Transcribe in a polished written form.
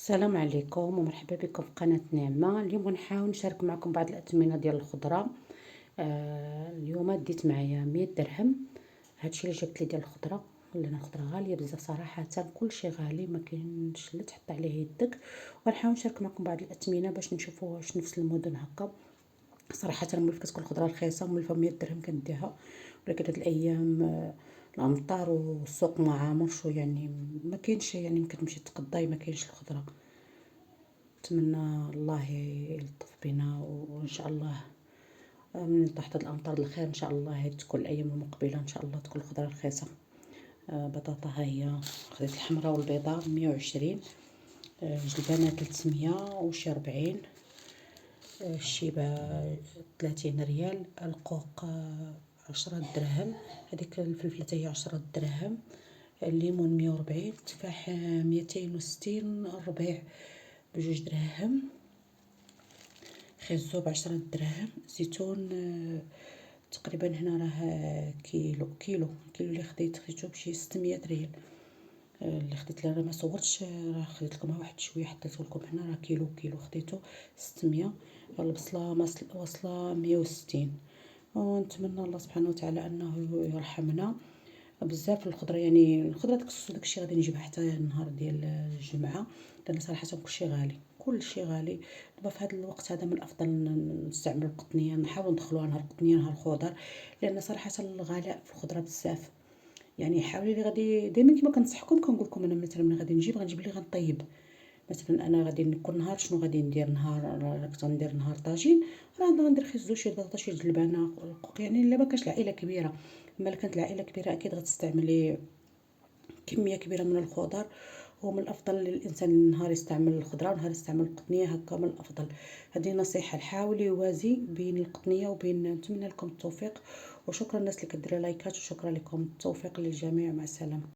السلام عليكم ومرحبا بكم في قناة نعمة. اليوم غنحاول نشارك معكم بعض الأثمنة ديال الخضرة. اليوم ديت معايا 100 درهم. هادشي اللي جبت لي ديال الخضرة، لان الخضرة غالية بزاف صراحة، كلشي غالي ما كاينش لا تحط عليه يدك. وغنحاول نشارك معكم بعض الأثمنة باش نشوفوا واش نفس المدن هكا. صراحة ملي كتكون الخضرة رخيصة ملي 100 درهم كنديها، ولكن هاد الأيام الأمطار والسوق ما عامرش، يعني ما كاينش، يعني ما كتمشي تقضاي ما كاينش الخضرة. نتمنى الله يلطف بنا وان شاء الله من تحت الامطار الخير ان شاء الله تكون الايام المقبله ان شاء الله تكون الخضره رخيصه. بطاطا ها هي، خديت الحمراء والبيضاء 120، جلبانه 300 وشي 40، الشيبه 30 ريال، القوق 10 دراهم، هذيك الفلفله هي 10 دراهم، الليمون 140، التفاح 260، الربيع بجوج دراهم، خيزو ب10 دراهم، زيتون تقريبا هنا راه كيلو اللي خديتو بشي 600 ريال. اللي خديت راه ما صورتش، راه خديت لكم واحد شويه حطيته لكم هنا، راه كيلو خديتو 600. البصله واصله 160. ونتمنى الله سبحانه وتعالى انه يرحمنا بزاف. الخضره يعني الخضره داكشي غادي نجيبها حتى النهار ديال الجمعه، لان صراحه كلشي غالي. دابا في هذا الوقت هذا من الافضل نستعملوا القطنيه، نحاولوا ندخلوها نهار القطنيه نهار الخضر، لان صراحه الغلاء في الخضره بزاف. يعني حاولوا لي غادي دائما كما كنصحكم كنقول لكم انا مثلا ملي غادي غنجيب اللي غنطيب. مثلا انا غادي كل نهار شنو غادي ندير، نهار كنت غندير نهار طاجين، راه غندير خيزو شي بطاطا شي جلبانه القوق. يعني الا ما كانش العائله كبيره، اما كانت العائله كبيره اكيد غتستعملي كميه كبيره من الخضر. ومن الافضل للانسان النهار يستعمل الخضره ونهار يستعمل القطنيه، هكا من الافضل. هذه نصيحه، حاول يوازي بين القطنيه وبين. نتمنى لكم التوفيق، وشكرا الناس اللي كديروا لايكات، وشكرا لكم. التوفيق للجميع، مع السلامه.